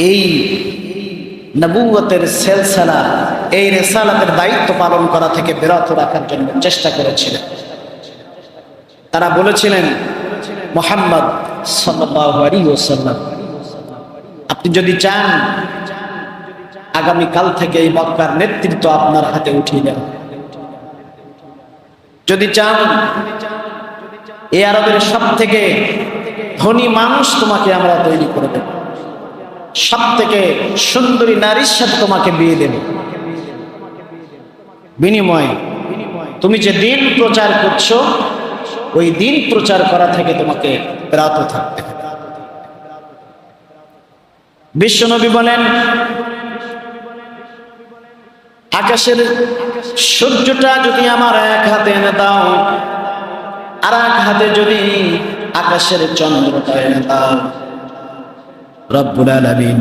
এই নবুয়তের সিলসিলা, এই রিসালাতের দায়িত্ব পালন করা থেকে বিরত রাখার জন্য চেষ্টা করেছিলেন। তারা বলেছিলেন, মুহাম্মদ সাল্লাল্লাহু আলাইহি ওয়াসাল্লাম, আপনি যদি চান আগামী কাল থেকে এই মক্কার নেতৃত্ব আপনার হাতে উঠিয়ে দেন। যদি চান এই আরবের সব থেকে ধনী মানুষ তোমাকে আমরা তৈরি করে দেব, সব থেকে সুন্দরী নারীর সাথে তোমাকে বিয়ে দেব, বিনিময়ে তুমি যে দিন প্রচার করছো ওই দিন প্রচার করা থেকে তোমাকে বিরত থাকতে হবে। বিশ্বনবী বলেন, আকাশের সূর্যটা যদি আমার এক হাতে এনে দাও, আর এক হাতে যদি আকাশের চন্দ্রটা এনে দাও, রব্বুল আলামিন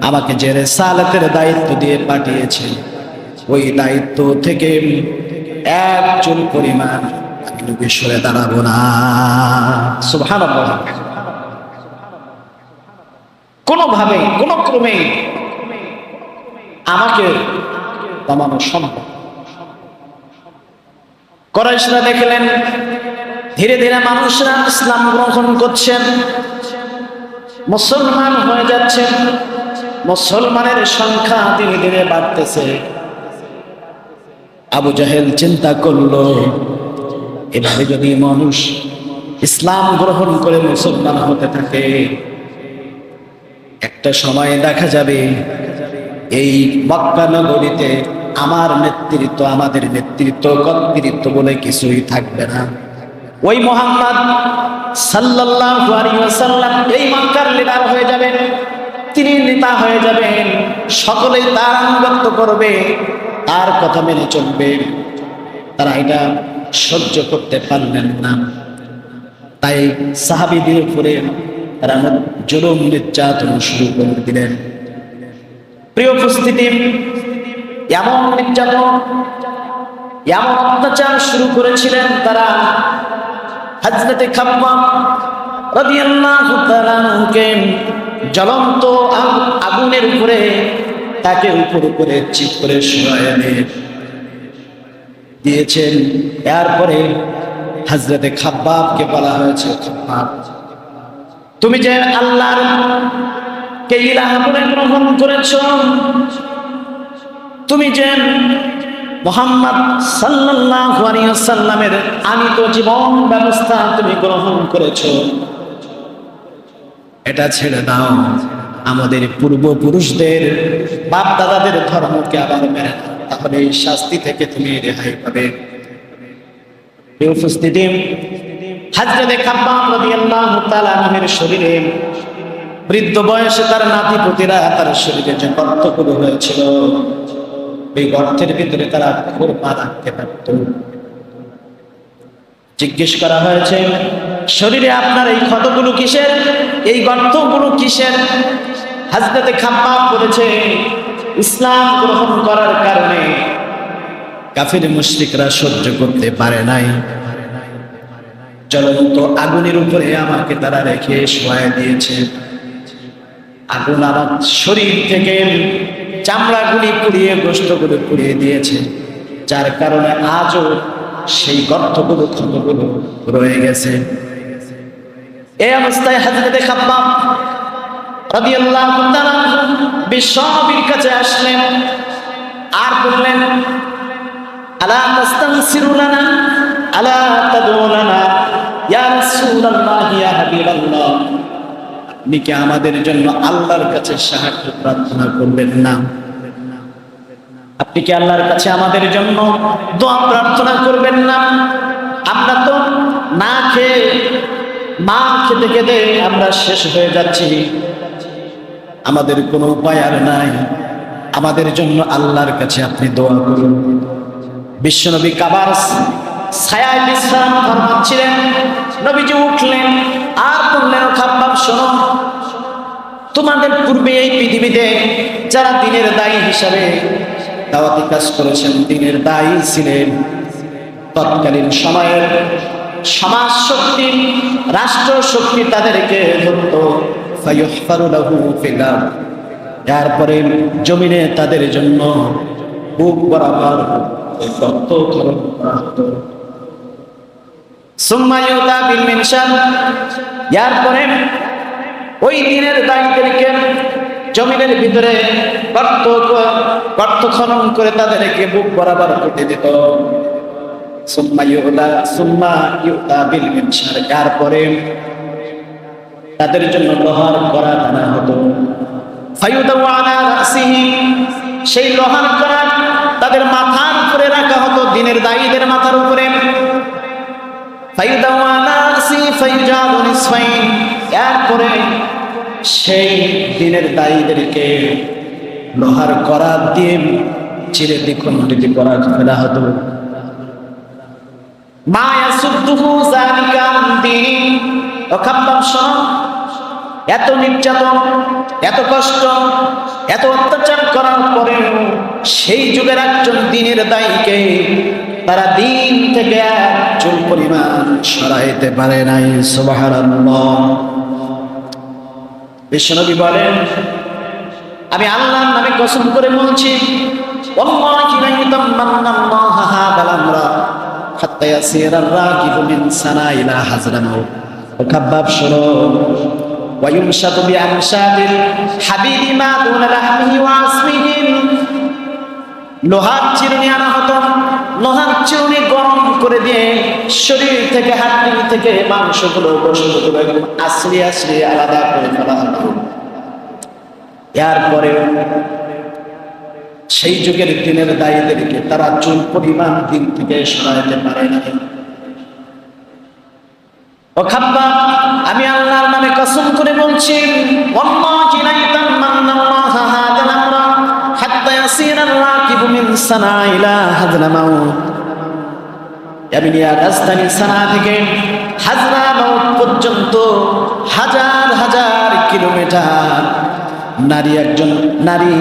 আমাকে যে রিসালাতের দায়িত্ব দিয়ে পাঠিয়েছে ওই দায়িত্ব থেকে এক চুল পরিমাণ আমি নবী সরে দাঁড়াবো না। সুবহানাল্লাহ। কোনোভাবে কোনো ক্রমে আমাকে দমানো সম্ভব। কুরাইশরা দেখলেন ধীরে ধীরে মানুষরা ইসলাম গ্রহণ করছেন, মুসলমান হয়ে যাচ্ছেন, মুসলমানের সংখ্যা ধীরে ধীরে বাড়তেছে। আবু জাহেল চিন্তা করলো, এভাবে যদি মানুষ ইসলাম গ্রহণ করে মুসলমান হতে থাকে, একটা সময় দেখা যাবে এই মক্কা নগরীতে আমার নেতৃত্ব, আমাদের নেতৃত্ব, কর্তৃত্ব বলে কিছুই থাকবে না। ওই মুহাম্মদ সাল্লাল্লাহু আলাইহি ওয়াসাল্লাম এই মক্কার লিডার হয়ে যাবেন, তিনি নেতা হয়ে যাবেন, সকলেই তার আনুগত্য করবে, তার কথা মেনে চলবে। তারা এটা সহ্য করতে পারলেন না, তাই সাহাবীদের উপরে তারা জুলুম নির্যাতন শুরু করে দিলেন। প্রিয় উপস্থিতি, এমন নির্যাতন, এমন অত্যাচার শুরু করেছিলেন তারা, হযরতে খাব্বাব রাদিয়াল্লাহু তাআলা আনহুকে জ্বলন্ত আগুনের উপরে তাকে উপরে চিৎ করে শোয়ায় দিয়েছেন। এরপরে হযরতে খাব্বাবকে বলা হয়েছে, খাব্বাব তুমি যে আল্লাহর কে ইলাহ বলে গ্রহণ করেছো, তুমি যে মুহাম্মদ সাল্লাল্লাহু আলাইহি ওয়াসাল্লামের আনিত জীবন ব্যবস্থা তুমি গ্রহণ করেছো, এটা ছেড়ে দাও, আমাদের পূর্বপুরুষদের বাপ দাদাদের ধর্মকে আবার মেনে নাও, তাহলে এই শাস্তি থেকে তুমি রেহাই পাবে। এই উপস্থিতি, হযরতে খাব্বাব রাদিয়াল্লাহু তাআলা আনহুর শরীরে বৃদ্ধ বয়সে তার নাতিপুতিরা তার শরীরে যে গর্তগুলো হয়েছিল, এই গর্তের ভিতরে তারা খুরমা রাখতে পারত। জিজ্ঞেস করা হয়েছে, শরীরে আপনার এই ক্ষতগুলো কিসের, এই গর্তগুলো কিসের? হযরতে খাব্বাব বলেছে, ইসলাম গ্রহণ করার কারণে কাফির মুশরিকরা সহ্য করতে পারে নাই, জ্বলন্ত আগুনের উপরে আমাকে তারা রেখে শোয়ায় দিয়েছে, আগুন আমার শরীর থেকে চামড়াগুলি পুড়িয়ে, গোশতগুলো পুড়িয়ে দিয়েছে, যার কারণে আজও সেই গর্তগুলো, ক্ষতগুলো রয়ে গেছে। এই অবস্থায় হযরতে খাব্বাব রাদিয়াল্লাহু তাআলা বিশ্বনবীর কাছে আসলেন আর বললেন, আলা তাস্তানসিরু লানা, আলা তাদউ লানা ইয়া রাসূলুল্লাহ, ইয়া হাবিবাল্লাহ, আপনি কি আমাদের জন্য আল্লাহর কাছে সাহায্য প্রার্থনা করবেন না? আপনি কি আল্লাহর কাছে আমাদের জন্য দোয়া প্রার্থনা করবেন না? আমরা তো না খেয়ে, মা খেতে খেতে আমরা শেষ হয়ে যাচ্ছি, আমাদের কোনো উপায় আর নাই, আমাদের জন্য আল্লাহর কাছে আপনি দোয়া করুন। বিশ্বনবী কাবার ছায়ায় বিশ্রাম ফরমাচ্ছিলেন, নবীজি উঠলেন আর বললেন, খাব্বাব শোনো, তোমাদের পূর্বে এই পৃথিবীতে যারা দিনের দায়ী হিসাবে দাওয়াতি কাজ করেছেন, দিনের দায়ী ছিলেন, তৎকালীন সময়ের সমাজ শক্তি, রাষ্ট্র শক্তি তাদেরকে ধরত, এরপরে জমিনে তাদের জন্য বুক বরাবর রক্ত খরচ করা হতো। সুম্মা ইউতা বিল মিনশার, এরপরে ওই দিনের দায়ীদেরকে জমিনের ভিতরে গর্ত খনন করে তাদেরকে বুক বরাবর কেটে দিত। সুম্মা ইউতা বিল মিনশার, এরপরে তাদের জন্য লোহার কড়া আনা হতো। ফায়ুদাউ আলা রাসিহি, সেই লোহার কড়া তাদের মাথার উপরে রাখা হতো, দিনের দায়ীদের মাথার উপরে। ফায়ুদাউ আলা রাসিহি ফায়ুজালু নিসফাইন, এরপরে সেই দিনের দায়ীদেরকে লোহার কড়া দিয়ে চিরে দ্বিখণ্ডিত করা ফেলা হতো। মা ইয়াসুদ্দুহু যালিকা আন দীন, ও খাব্বাব শোনো, এত নির্যাতন, এত কষ্ট, এত অত্যাচার করার পরেও সেই যুগের একজন দ্বীনের দায়ীকে তারা দিন থেকে এক চুল পরিমাণ সরাইতে পারে নাই। সুবহানাল্লাহ। বিশ্বনবী বলেন, আমি আল্লাহর নামে কসম করে বলছি, ওয়াল্লাহি লা ইউতাম্মান্নাল্লাহু হাদাল আমরা হাত্তা ইয়াসিরার রাকিবু মিন সানা ইলা হাজরামাউত। ও খাব্বাব শোনো, ওয়ায়ুমশাতু বিআমশাদিল হাবিবি মা দুনা লাহমিহি ওয়া আসমিহি, লোহার চিরুনি আনা হতো, লোহার চিরুনি গরম করে দিয়ে শরীর থেকে, হাড্ডি থেকে মাংসগুলো, গোশতগুলো আশ্রি আশ্রি আলাদা করে ফেলা হতো। এরপরে সেই যুগের দিনের দায়ীদেরকে তারা চুল পরিমাণ দিন থেকে সরাইতে পারে না। ও খাব্বাব, আমি আল্লাহর নামে কসম করে বলছি, ওয়াল্লাহি লা ইউতাম্মান্নাল্লাহু হাদাল আমরা হাত্তা ইয়াসিরার রাকিবু মিন সানা ইলা হাজরামাউত। ইয়ামিনিয়া রাজধানী সানা থেকে হাজরামাউত পর্যন্ত হাজার হাজার কিলোমিটার একজন নারী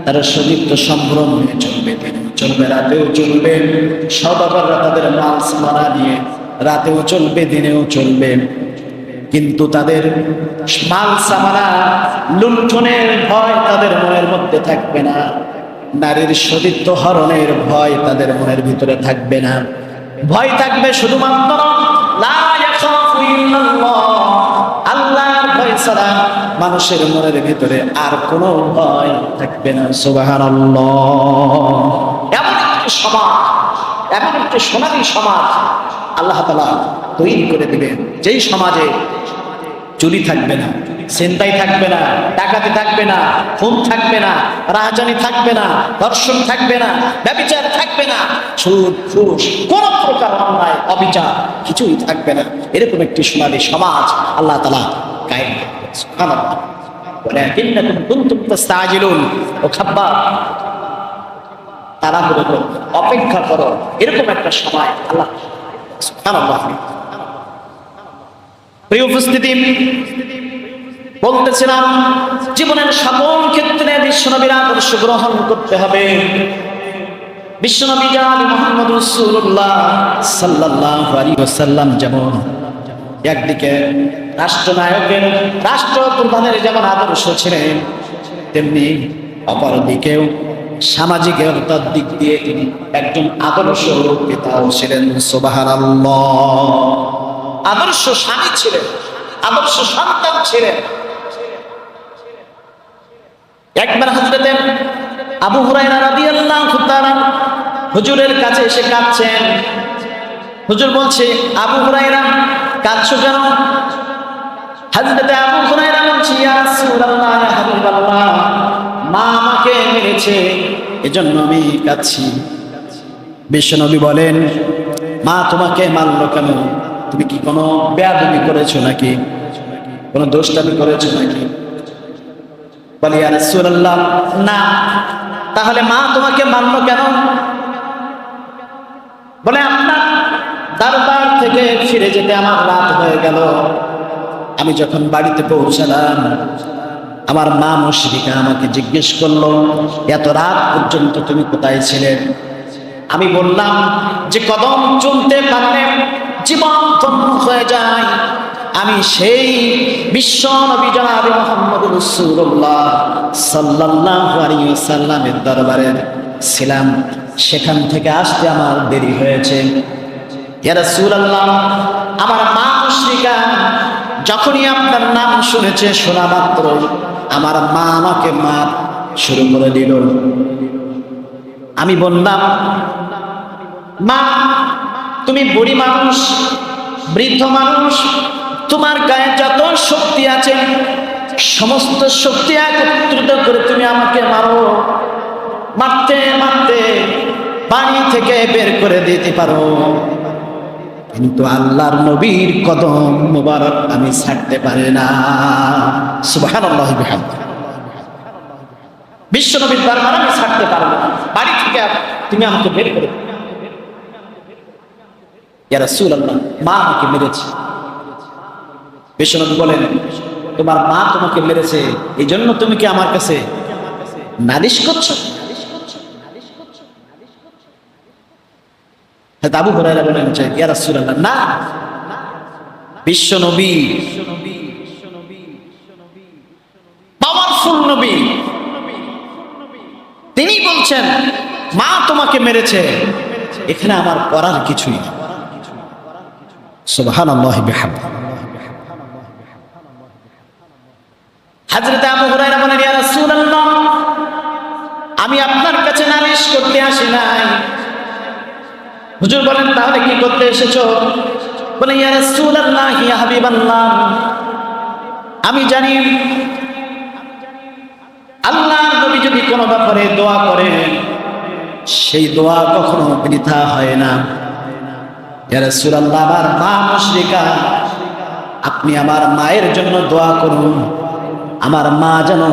তার সদীপ্ত সম্ভ্রম নিয়ে চলবে, দিনেও চলবে, রাতেও চলবে। সওদাগররা তাদের মাল সামানা নিয়ে রাতেও চলবে, দিনেও চলবে, কিন্তু তাদের মাল সামানা লুণ্ঠনের ভয় তাদের মনের মধ্যে থাকবে না। নারীর সতীত্ব হরণের ভয় তাদের মনের ভিতরে থাকবে না। ভয় থাকবে শুধুমাত্র লা ইয়াখাফু ইল্লাল্লাহ, আল্লাহর ভয় ছাড়া মানুষের মনের ভিতরে আর কোনো ভয় থাকবে না। সুবহানাল্লাহ। এমন একটি সমাজ, এমন একটি সোনালী সমাজ আল্লাহ তাআলা তৈরি করে দিবেন, যেই সমাজে চুরি থাকবে না, ছিনতাই থাকবে না, ডাকাতি থাকবে না, খুন থাকবে না, রাহাজানি থাকবে না, ধর্ষণ থাকবে না, ব্যভিচার থাকবে না, সুদ ঘুষ কোন প্রকার অন্যায় অবিচার কিছুই থাকবে না। এরকম একটি সোনালী সমাজ আল্লাহ তাআলা কায়েম করবেন। সুবহানাল্লাহ। ওয়ালাকিন্নাকুম কুনতুম তাস্তাজিলুন, ও খাব্বাব তাড়াহুড়ো করো, অপেক্ষা করো, এরকম একটা সময় আল্লাহ। সুবহানাল্লাহ। প্রিয় উপস্থিতি, বলতেছিলাম জীবনের সকল ক্ষেত্রে বিশ্বনবীর আদর্শ গ্রহণ করতে হবে। বিশ্বনবী জানি মুহাম্মদ রাসূলুল্লাহ সাল্লাল্লাহু আলাইহি ওয়াসাল্লাম যেমন একদিকে রাষ্ট্রনায়কের, রাষ্ট্রপ্রধানের যেমন আদর্শ ছিলেন, তেমনি অপরদিকেও সামাজিকতার দিক দিয়ে তিনি একজন আদর্শ পিতাও ছিলেন। সুবহানাল্লাহ। আদর্শ স্বামী ছিলেন, আদর্শ সন্তান ছিলেন। একবার হযরত আবু হুরায়রা রাদিয়াল্লাহু তাআলা হুজুরের কাছে এসে কাঁদছেন। হুজুর বলছে, আবু হুরায়রা কাঁদছো কেন? হযরত আবু হুরায়রা বলছে, ইয়া রাসূলুল্লাহ, ইয়া হাবিবাল্লাহ, মা আমাকে মেরেছে, এজন্য আমি কাঁদছি। বিশ্বনবী বলেন, মা তোমাকে মারলো কেন? তুমি কি কোনো বেয়াদবি করেছো নাকি? কোনো দোষটামি করেছো নাকি? বলে, ইয়া রাসূলুল্লাহ, না। তাহলে মা তোমাকে মারলো কেন? বলে, আপনার দরবার থেকে ফিরে যেতে আমার রাত হয়ে গেল। আমি যখন বাড়িতে পৌঁছালাম, আমার মা মুশরিকা আমাকে জিজ্ঞেস করলো, এত রাত পর্যন্ত তুমি কোথায় ছিলে? আমি বললাম যে কদম চলতে পারলে জীবন ধন্য হয়ে যায়, আমি সেই বিশ্ব নবী জনাবে মুহাম্মদ রাসূলুল্লাহ সাল্লাল্লাহু আলাইহি ওয়াসাল্লামের দরবারে ছিলাম, সেখান থেকে আসতে আমার দেরি হয়েছে। ইয়া রাসূলুল্লাহ, আমার মা মুশরিকা যখনই আপনার নাম শুনেছে, শোনা মাত্র আমার মা আমাকে মার শুরু করে দিল। আমি বললাম, মা তুমি বুড়ি মানুষ, বৃদ্ধ মানুষ, তোমার গায়ে যত শক্তি আছে সমস্ত শক্তি একত্রিত করে তুমি আমাকে মারো, মারতে মারতে পানি থেকে বের করে দিতে পারো, কিন্তু আল্লাহর নবীর কদম মুবারক আমি ছাড়তে পারি না। সুবহানাল্লাহি বিহামদিহি। বিশ্ব নবীর দরবার আমি ছাড়তে পারবো না, বাড়ি থেকে তুমি আমাকে বের করে দাও। ইয়া রাসূলুল্লাহ, মা আমাকে মেরেছে। বিশ্ব নবী বলেন, তোমার মা তোমাকে মেরেছে, এই জন্য তুমি কি আমার কাছে নালিশ করছো? আবু হুরায়রা বলেন, ইয়া রাসূলুল্লাহ, না, বিশ্ব নবী পাওয়ারফুল নবী, তিনি বলছেন মা তোমাকে মেরেছে, এখানে আমার করার কিছুই নেই। সুবহানাল্লাহি বিহামদিহি। হযরত আবু হুরায়রা বলেন, ইয়া রাসূলুল্লাহ, আমি আপনার কাছে নালিশ করতে আসি নাই। হুজুর বলেন, তাহলে কি করতে এসেছো? বলে, ইয়া রাসূলুল্লাহ, ইয়া হাবিবাল্লাহ, আমি জানি আল্লাহর নবী যদি কোনো ব্যাপারে দোয়া করেন, সেই দোয়া কখনো বৃথা হয় না। ইয়া রাসূলুল্লাহ, আমার মা মুশরিকা, আপনি আমার মায়ের জন্য দোয়া করুন, আমার মা যেন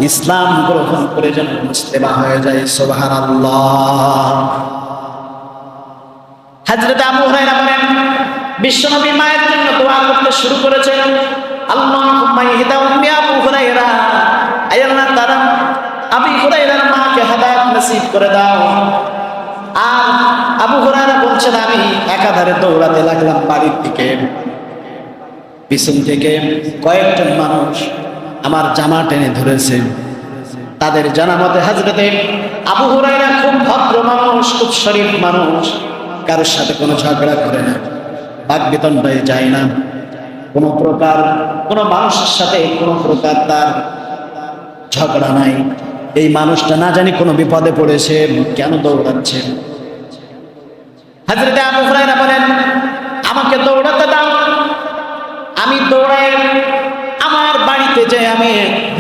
ইসলাম গ্রহণ করে যেন মুসলিমা হয়ে যায়। সুবহানাল্লাহ। হযরত আবু হুরায়রা বলেন, বিশ্বনবী মায়ের জন্য দোয়া করতে শুরু করেছেন, আল্লাহুম্মা ইহদা উম্মি আবু হুরায়রা, আয় আল্লাহ তাআলা আবু হুরায়রার মাকে হেদায়েত নসিব করে দাও। আর আবু হুরায়রা বলছেন, আমি একাধারে দৌড়াতে লাগলাম বাড়ির দিকে। পিছন থেকে কয়েকজন মানুষ আমার জামা টেনে ধরেছে। তাদের জানা মতে হযরতে আবু হুরায়রা খুব ভদ্র মানুষ, খুব শরীফ মানুষ, কারোর সাথে কোনো ঝগড়া করে না, বাকবিতণ্ডায় যায় না, কোনো প্রকার কোনো মানুষের সাথে কোনো প্রকার তার ঝগড়া নাই। এই মানুষটা না জানি কোনো বিপদে পড়েছে, কেন দৌড়াচ্ছে। হযরতে আবু হুরায়রা বলেন, আমাকে দৌড়াতে দাও, আমি দৌড়াই আমার বাড়িতে যাই, আমি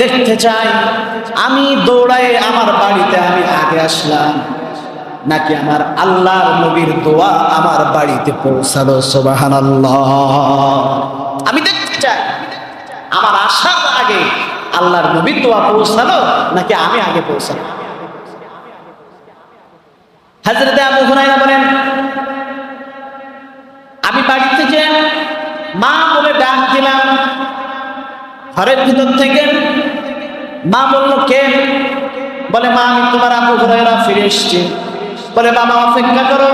দেখতে চাই আমি দৌড়াই আমার বাড়িতে আমি আগে আসলাম নাকি আমার আল্লাহর নবীর দোয়া আমার বাড়িতে পৌঁছালো। সুবহানাল্লাহ। আমি দেখতে চাই আমার আসার আগে আল্লাহর নবীর দোয়া পৌঁছালো নাকি আমি আগে পৌঁছালো। হযরতে আবু হুরায়রা বলেন, আমি বাড়িতে যে মা বলে ডাক দিলাম, ঘরের ভিতর থেকে মা বলল, কে? বলে, মা আমি তোমার আবু হুরায়রা, ফিরে এসেছি। বলে, বাবা অপেক্ষা করো,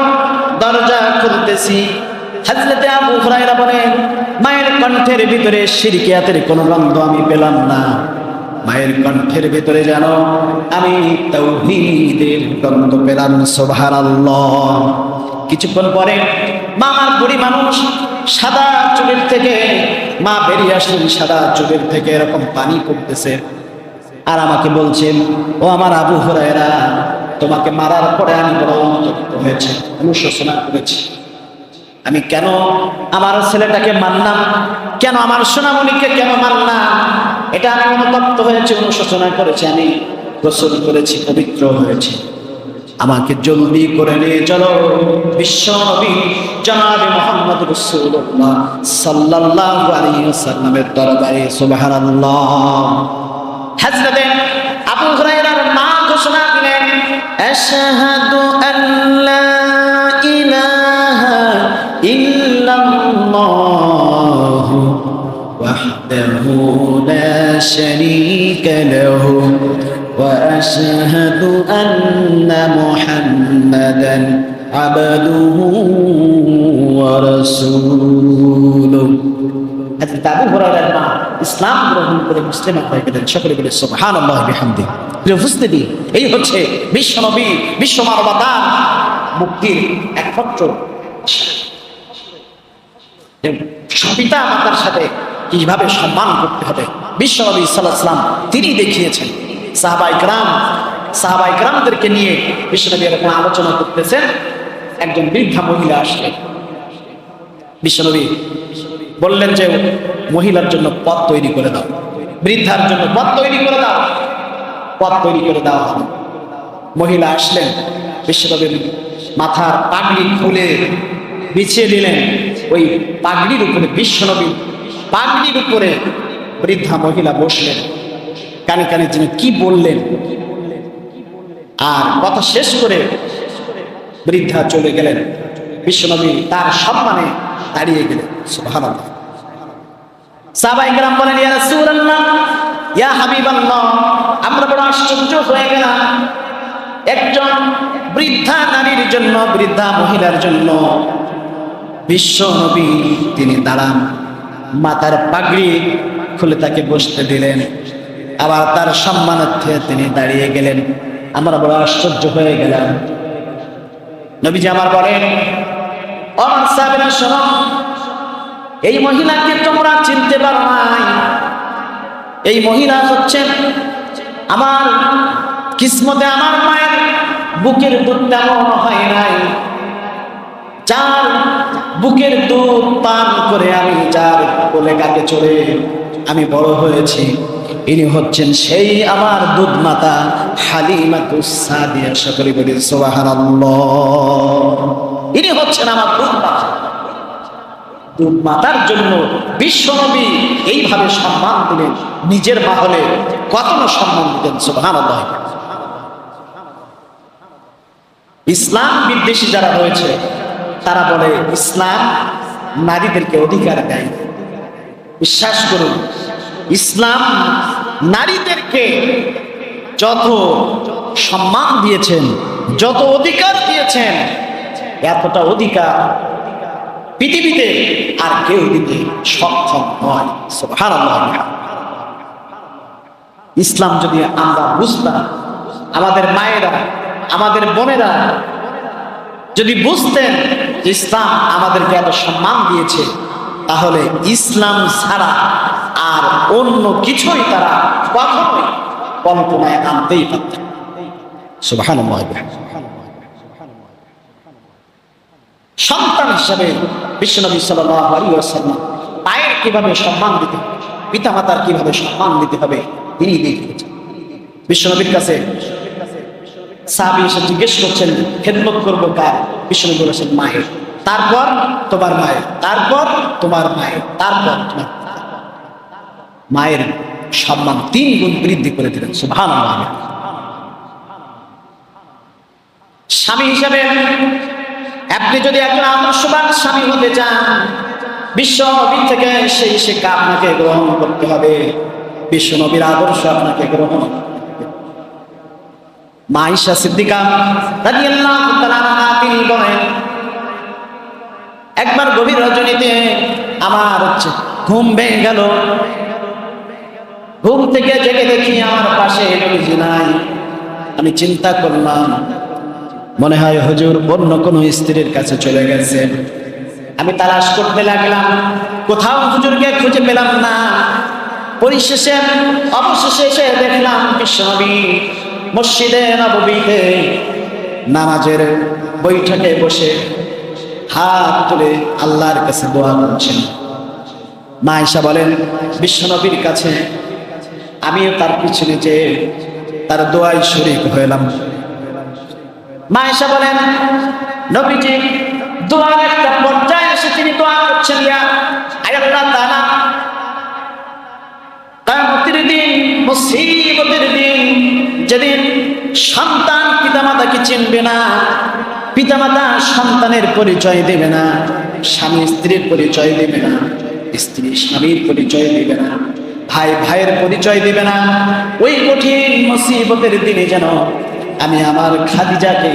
দরজা খুলতেছি। হযরতে আবু হুরায়রা বলেন, মায়ের কণ্ঠের ভিতরে শিরকিয়াতের কোনো গন্ধ আমি পেলাম না, মায়ের কণ্ঠের ভিতরে যেন আমি তাওহীদের গন্ধ পেলাম। সুবহানাল্লাহ। কিছুক্ষণ পরে মা, আমার বুড়ি মানুষ, সাদা চুলের থেকে মা বেরিয়ে আসলেন, সাদা চুলের থেকে এরকম পানি পড়তেছে, আর আমাকে বলছেন, ও আমার আবু হুরায়রা, তোমাকে মারার পরে আমি বড় অনুতপ্ত হয়েছে, অনুশোচনা করেছি। আমি কেন আমার ছেলেটাকে মারলাম, কেন আমার সোনামণিকে কেন মারলাম, এটা আমি অনুতপ্ত হয়েছি, অনুশোচনা করেছি, আমি গোসল করেছি, পবিত্র হয়েছি। আমাকে জলদি করে নিয়ে চলো বিশ্ব নবী জনাবে মুহাম্মদ রাসূলুল্লাহ সাল্লাল্লাহু আলাইহি ওয়াসাল্লামের দরবারে। সুবহানাল্লাহ। হযরতে আবু হুরায়রার মা ঘোষণা দিলেন, আশহাদু আল্লা ইলাহা ইল্লাল্লাহু ওয়াহদাহু লা শারীকা লাহু وأشهد أن محمدا عبده ورسوله। হযরত আবু হুরায়রার মা ইসলাম গ্রহণ করে মুসলিমা হয়ে গেলেন। সকলে বলে সুবহানাল্লাহি ওয়া বিহামদিহি। প্রিয় উপস্থিতি, এই হচ্ছে বিশ্বনবী, বিশ্ব মানবতার মুক্তির একমাত্র পিতা মাতার সাথে কিভাবে সম্মান করতে হবে বিশ্বনবী সাল্লাল্লাহু আলাইহি ওয়াসাল্লাম তিনি দেখিয়েছেন। সাহাবায়ে কেরামদেরকে নিয়ে বিশ্বনবী এরকম আলোচনা করতেছেন। একজন বৃদ্ধা মহিলা আসলেন। বিশ্বনবী বললেন যে মহিলার জন্য পথ তৈরি করে দাও, বৃদ্ধার জন্য পথ তৈরি করে দাও। পথ তৈরি করে দেওয়া হবে। মহিলা আসলেন, বিশ্বনবীর মাথার পাগড়ি খুলে বিছিয়ে দিলেন। ওই পাগড়ির উপরে, বিশ্বনবী পাগড়ির উপরে বৃদ্ধা মহিলা বসলেন। কানে কানে যিনি কি বললেন, আর কথা শেষ করে বৃদ্ধা চলে গেলেন। বিশ্বনবী তার সম্মানে দাঁড়িয়ে গেলেন। সুবহানাল্লাহ। সাহাবায়ে কেরাম বলেন, ইয়া রাসূলুল্লাহ, ইয়া হাবিবাল্লাহ, আমরা বড় আশ্চর্য হয়ে গেলাম। একজন বৃদ্ধা নারীর জন্য, বৃদ্ধা মহিলার জন্য বিশ্বনবী তিনি দাঁড়ান, মাথার পাগড়ি খুলে তাকে বসতে দিলেন, আবার তার সম্মানার্থে তিনি দাঁড়িয়ে গেলেন। আমরা বড় আশ্চর্য হয়ে গেলাম। নবীজি আমার বলেন, ও সাহাবীরা শোনো, এই মহিলাকে তোমরা চিনতে পারো নাই। এই মহিলা হচ্ছেন আমার কিসমতে, আমার মায়ের বুকের দুধ তেমন হয় নাই, যার বুকের দুধ পান করে আমি, যার কোলে কাকে চড়ে আমি বড় হয়েছি, ইনি হচ্ছেন সেই আমার দুধ মাতা হালিমাতুস সাদিয়া। সকলে বলি সুবহানাল্লাহ। ইনি হচ্ছেন আমার দুধ মাতা। দুধ মাতার জন্য বিশ্বনবী এইভাবে সম্মান দিলেন। নিজের মা হলে কত না সম্মান দিতেন। সুবহানাল্লাহ। ইসলাম বিদ্বেষী যারা রয়েছে তারা বলে ইসলাম নারীদেরকে অধিকার দেয়। বিশ্বাস করুন, ইসলাম নারীদেরকে যত সম্মান দিয়েছেন, যত অধিকার দিয়েছেন, এতটা অধিকার পৃথিবীতে আর কেউ দিতে সক্ষম নয়। সুবহানাল্লাহ। ইসলাম যদি আমরা বুঝতাম, আমাদের মায়েরা, আমাদের বোনেরা যদি বুঝতেন ইসলাম আমাদেরকে এত সম্মান দিয়েছে, তাহলে ইসলাম ছাড়া আর অন্য কিছুই তারা কখনোই কল্পনায় আনতেই পারতেন। সুবহানাল্লাহ। সন্তান হিসাবে বিশ্বনবী সাল্লাল্লাহু আলাইহি ওয়াসাল্লাম মায়ের কিভাবে সম্মান দিতে হবে, পিতামাতার কিভাবে সম্মান দিতে হবে তিনি দেখিয়েছেন। বিশ্বনবীর কাছে সাহাবী এসে জিজ্ঞেস করছেন, খেদমত করবো কার? বিশ্বনবী বলেছেন মায়ের, তারপর তোমার মায়ের, তারপর তোমার মায়ের, তারপর তোমার মায়ের সম্মান 3 গুণ বৃদ্ধি করে দিলেন। সুবহানাল্লাহ। স্বামী হিসাবে আপনি যদি একজন আদর্শবান স্বামী হতে চান, বিশ্বনবীর থেকে সেই শিক্ষা আপনাকে গ্রহণ করতে হবে। বিশ্বনবীর আদর্শ আপনাকে গ্রহণ করতে হবে। মা আয়েশা সিদ্দিকা রাদিয়াল্লাহু তাআলা আনহা তিনি বলেন, একবার গভীর রজনীতে আমার ঘুম ভেঙে গেল। ঘুম থেকে জেগে দেখি আমার পাশে নবীজি নাই। আমি চিন্তা করলাম, মনে হয় হুজুর অন্য কোনো স্ত্রীর কাছে চলে গেছে। আমি তালাশ করতে লাগলাম, কোথাও হুজুরকে খুঁজে পেলাম না। পরিশেষে অবশেষে এসে দেখলাম বিশ্বনবী মসজিদে নববীতে নামাজের বৈঠকে বসে হাত তুলে আল্লাহর কাছে দোয়া করছেন। মা আয়েশা বলেন, বিশ্বনবীর কাছে আমিও তার পিছনে যে তার দোয়ায় শরীক হলাম। মা আয়েশা বলেন, নবীজি দোয়ার একটা পর্যায়ে এসে তিনি দোয়া করছেন, ইয়া আল্লাহ তাআলা, কিয়ামতের দিন, মুসিবতের দিন, যেদিন সন্তান পিতামাতাকে চিনবে না, পিতামাতা সন্তানের পরিচয় দেবে না, স্বামী স্ত্রীর পরিচয় দেবে না, স্ত্রী স্বামীর পরিচয় দেবে না, ভাই ভাইয়ের পরিচয় দেবে না, ওই কঠিন মুসিবতের দিনে যেন আমি আমার খাদিজাকে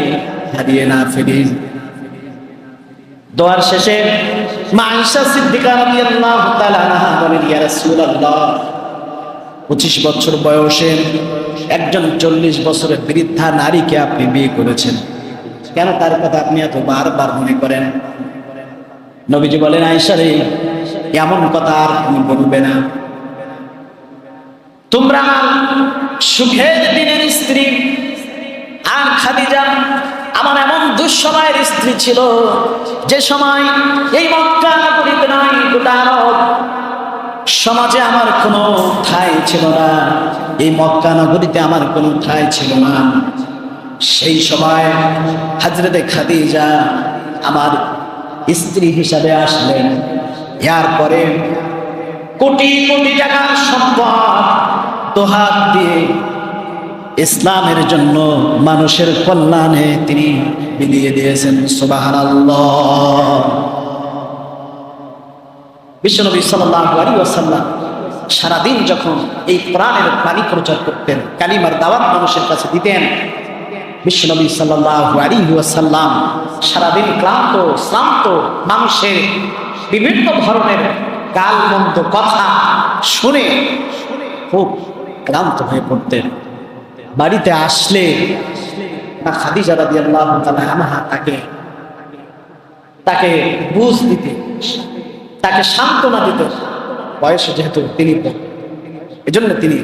হারিয়ে না ফেলি। দোয়ার শেষে মা আয়েশা সিদ্দিকা রাদিয়াল্লাহু তাআলা আনহা বলেন, ইয়া রাসূলুল্লাহ, 25 বছর বয়সে একজন 40 বছরের বৃদ্ধা নারীকে আপনি বিয়ে করেছেন, কেন তার কথা আপনি এত বারবার মনে করেন? নবীজি বলেন, আয়েশা রে, এমন কথা আর তুমি বলবে না। তোমরা সুখের দিনের স্ত্রী, আর খাদিজা আমার এমন দুঃসময়ের স্ত্রী ছিল যে সময় এই মক্কা নগরীতে নয়, গোটা আরব সমাজে আমার কোনো ঠাঁই ছিল না, এই মক্কা নগরীতে আমার কোনো ঠাঁই ছিল না। সেই সময় হযরতে খাদিজা আমার স্ত্রী হিসাবে আসলেন। এরপরে কোটি কোটি টাকার সম্পদ দোহাত দিয়ে ইসলামের জন্য, মানুষের কল্যাণে তিনি বিলিয়ে দিয়েছেন। সুবহানাল্লাহ। বিশ্বনবী সাল্লাল্লাহু আলাইহি ওয়াসাল্লাম সারাদিন যখন এই কোরআনের বাণী প্রচার করতেন, কালিমার দাওয়াত মানুষের কাছে দিতেন, বিশ্বনবী সাল্লাল্লাহু আলাইহি ওয়াসাল্লাম সারাদিন ক্লান্ত শ্রান্ত মানুষের বিভিন্ন ধরনের গালমন্দ কথা শুনে খুব ক্লান্ত হয়ে পড়তেন। বাড়িতে আসলে খাদিজা রাদিয়াল্লাহু তাআলা আনহা তাকে বুঝ দিতে, তাকে সান্ত্বনা দিতে, বয়সে যেহেতু তিনি, এজন্য তিনি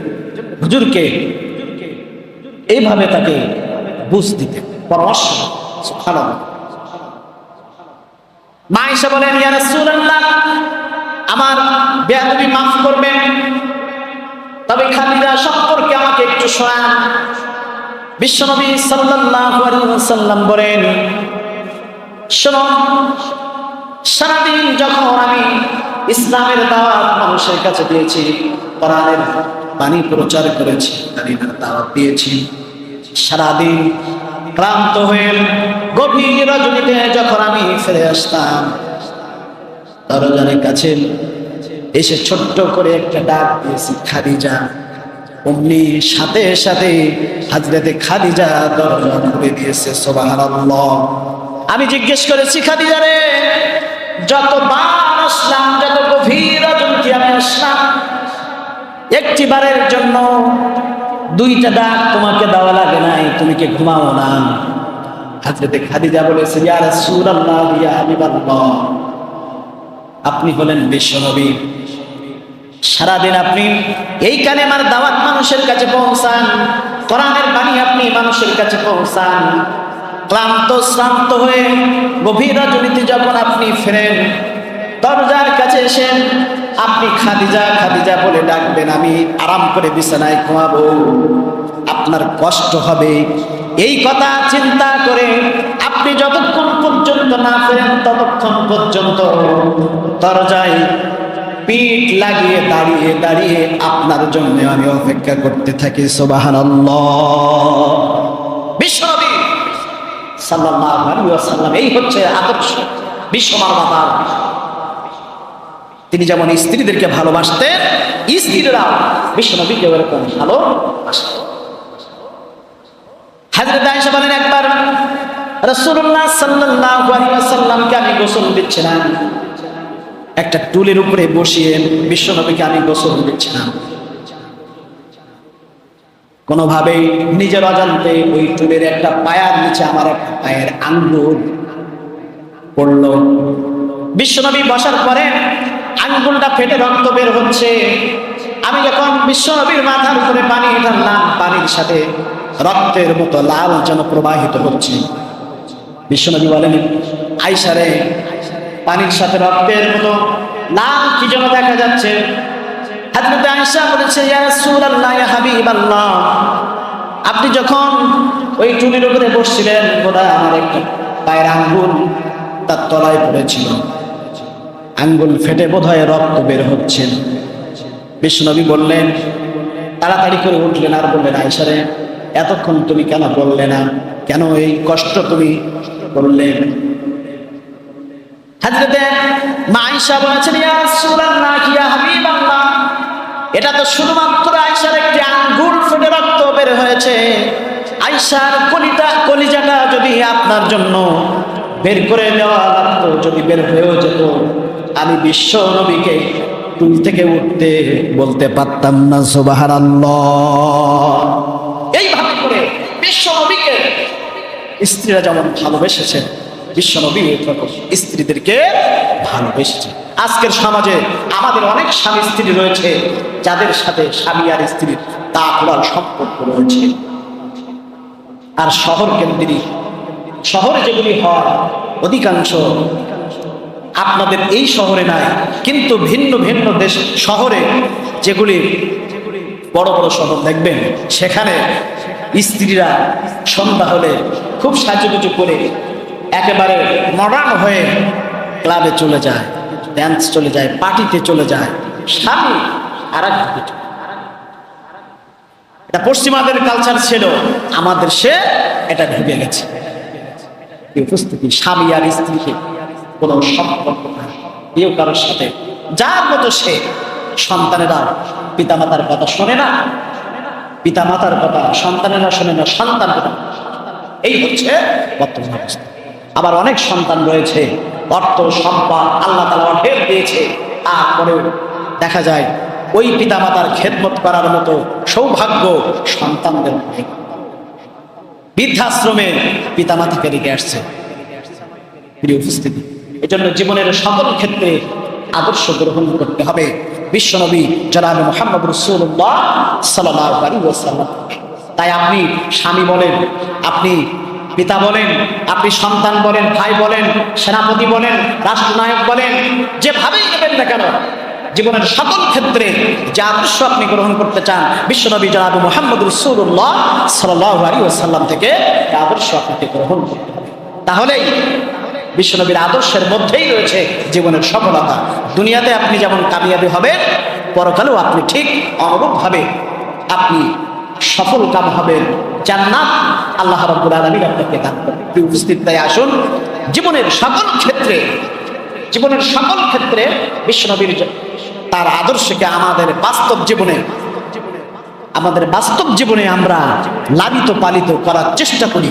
হুজুরকে এইভাবে তাকে বুঝ দিতে পরামর্শ। সুবহানাল্লাহ। মা আয়েশা বলেন, ইয়া রাসূলুল্লাহ, আমার বেয়াদবি মাফ করবেন, তবে খাদিজা সম্পর্কে আমাকে একটু শোনান। বিশ্বনবী সাল্লাল্লাহু আলাইহি ওয়াসাল্লাম বলেন, শোনো, সারাদিন যখন আমি ইসলামের দাওয়াত মানুষের কাছে দিয়েছি, কোরআনের বাণী প্রচার করেছি, কালিমার দাওয়াত দিয়েছি, সারাদিন ক্লান্ত হয়ে গভীর রজনীতে যখন আমি ফিরে আসতাম, দরজার কাছে এসে ছোট্ট করে একটা ডাক দিয়েছি, খাদিজা। অমনি সাথে সাথে হযরতে খাদিজা দরজা খুলে দিয়েছে। সুবহানাল্লাহ। আমি জিজ্ঞেস করেছি, খাদিজা রে, যতবার আসলাম, যত গভীর রজনীতে আমি আসলাম, একটি বারের জন্য দুইটা ডাক তোমাকে দেওয়া লাগে নাই? তুমি কি ঘুমাও না? হযরতে খাদিজা বলেছে, ইয়া রাসূলুল্লাহ, ইয়া হাবিবাল্লাহ, আপনি হলেন বিশ্বনবী, সারাদিন আপনি এই কালেমার দাওয়াত মানুষের কাছে পৌঁছান, কোরআনের বাণী আপনি মানুষের কাছে পৌঁছান। ক্লান্ত শ্রান্ত হয়ে গভীর রজনীতে যখন আপনি ফেরেন, দরজার কাছে এসে আপনি খাদিজা খাদিজা বলে ডাকবেন, আমি আরাম করে বিছানায় ঘুমাবো, আপনার কষ্ট হবে। এই কথা চিন্তা করে আপনি যতক্ষণ পর্যন্ত না ফেরেন, ততক্ষণ পর্যন্ত দরজায় পিঠ লাগিয়ে দাঁড়িয়ে দাঁড়িয়ে আপনার জন্য আমি অপেক্ষা করতে থাকি। সুবহানাল্লাহ। বিশ্বনবী সাল্লাল্লাহু আলাইহি ওয়াসাল্লাম, এই হচ্ছে আদর্শ বিশ্বমানবতার। তিনি যেমন স্ত্রীদেরকে ভালোবাসতেন, স্ত্রীরা বিশ্বনবীকে এরকম ভালোবাসতেন। হযরত আয়েশা বলেন, একবার রাসূলুল্লাহ সাল্লাল্লাহু আলাইহি ওয়াসাল্লামকে আমি গোসল দিচ্ছিলাম, একটা টুলের উপরে বসিয়ে বিশ্বনবীকে আমি গোসল দিচ্ছিলাম। কোনোভাবেই নিজের অজান্তে ওই টুলের একটা পায়ার নিচে আমার একটা পায়ের আঙ্গুল পড়লো। বিশ্বনবী বসার পরে আঙ্গুলটা ফেটে রক্ত বের হচ্ছে। আমি যখন বিশ্বনবীর মাথার উপরে পানি ঢাললাম, পানির সাথে রক্তের মতো লাল যেন প্রবাহিত হচ্ছে। বিশ্বনবী বলেন, আয়েশা রে, পানির সাথে রক্তের মতো লাল কি যেন দেখা যাচ্ছে। হযরত আয়েশা বলেছে, ইয়া রাসূলুল্লাহ, ইয়া হাবিবাল্লাহ, আপনি যখন ওই টুলির উপরে বসছিলেন, বোধহয় আমার একটা পায়ের আঙ্গুল তার তলায় পড়েছিল, আঙ্গুল ফেটে বোধহয় রক্ত বের হচ্ছে। বিশ্বনবী বললেন, তাড়াতাড়ি করে উঠলেন আর বললেন, আয়েশা রে, এতক্ষণ তুমি কেন বললে না? কেন এই কষ্ট তুমি করলে? হযরতে মা আয়েশা বলেছেন, ইয়া রাসূলুল্লাহ, ইয়া হাবিবাল্লাহ, এটা তো শুধুমাত্র আয়েশার একটি আঙ্গুল ফেটে রক্ত বের হয়েছে। আয়েশার কলিজাটা যদি আপনার জন্য বের করে দেওয়া লাগতো, যদি বের হয়েও যেত আমি বিশ্ব নবীকে টুল থেকে উঠতে বলতে পারতাম না সুবহানাল্লাহ। এইভাবে করে বিশ্ব নবীকে স্ত্রীরা যেমন ভালোবেসেছে, বিশ্ব নবী স্ত্রীদেরকে ভালোবেসেছে। আজকের সমাজে আমাদের অনেক স্বামী স্ত্রী রয়েছে যাদের সাথে স্বামী আর স্ত্রীর তাকওয়ার সম্পর্ক রয়েছে। আর শহর কেন্দ্রিক শহরে যেগুলি হয় অধিকাংশ আপনাদের এই শহরে নাই, কিন্তু ভিন্ন ভিন্ন দেশ শহরে যেগুলি বড় বড় শহর দেখবেন, সেখানে স্ত্রীরা সন্ধ্যা হলে খুব সাজুগুজু করে একেবারে মডার্ন হয়ে ক্লাবে চলে যায়, ড্যান্স চলে যায়, পার্টিতে চলে যায়। স্বামী আর এক দিকে, এটা পশ্চিমাদের কালচার ছিল, আমাদের সে এটা ঢুকে গেছে। উপস্থিতি স্বামী আর স্ত্রীকে কোনো সম্পর্ক না, কেউ কারোর সাথে যার মতো সে। সন্তানেরা পিতামাতার কথা শোনে না, পিতামাতার কথা সন্তানেরা শোনে না, সন্তান এই হচ্ছে বর্তমান অবস্থা। আবার অনেক সন্তান রয়েছে অর্থ সম্পদ আল্লাহ তাআলা অঢেল দিয়েছে, তারপরেও দেখা যায় ওই পিতামাতার খেদমত করার মতো সৌভাগ্য সন্তানদের নেই। বৃদ্ধাশ্রমে পিতামাতাকে রেখে আসছে। প্রিয় উপস্থিতি, এজন্য জীবনের সকল ক্ষেত্রে আদর্শ গ্রহণ করতে হবে বিশ্বনবী জনাবে মুহাম্মদ রাসূলুল্লাহ সাল্লাল্লাহু আলাইহি ওয়াসাল্লাম। তাই আপনি স্বামী বলেন, আপনি পিতা বলেন, আপনি সন্তান বলেন, ভাই বলেন, সেনাপতি বলেন, রাষ্ট্রনায়ক বলেন, যেভাবেই নেবেন না কেন, জীবনের সকল ক্ষেত্রে যে আদর্শ আপনি গ্রহণ করতে চান বিশ্বনবী জনাবে মুহাম্মদ রাসূলুল্লাহ সাল্লাল্লাহু আলাইহি ওয়াসাল্লাম থেকে আদর্শ আপনাকে গ্রহণ করতে হবে। তাহলেই বিশ্বনবীর আদর্শের মধ্যেই রয়েছে জীবনের সফলতা। দুনিয়াতে আপনি যেমন কামিয়াবি হবেন, পরকালেও আপনি ঠিক অনুরূপভাবে আপনি সফল কাম হবেন, জান্নাত আল্লাহ রাব্বুল আলামিন আপনাকে দান করবেন। উপস্থিত, তাই আসুন জীবনের সকল ক্ষেত্রে বিশ্বনবীর তার আদর্শকে আমাদের বাস্তব জীবনে আমরা লালিত পালিত করার চেষ্টা করি,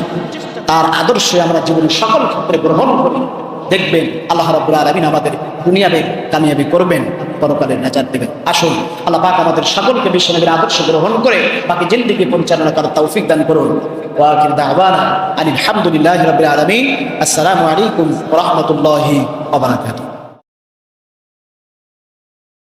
তার আদর্শে আমরা জীবনের সকল ক্ষেত্রে গ্রহণ করি। দেখবেন আল্লাহ রাব্বুল আলামিন আমাদের দুনিয়াতে কামিয়াবি করবেন, পরকালে নাজাত দেবেন। আসুন আল্লাহ পাক আমাদের সকলকে বিশ্বনবীর আদর্শ গ্রহণ করে বাকি জিন্দেগি পরিচালনা করার তৌফিক দান করুন। ওয়া আখিরু দাওয়ানা আলহামদুলিল্লাহি রাব্বিল আলামিন। আসসালামু আলাইকুম ওয়া রাহমাতুল্লাহি ওয়া বারাকাতুহু।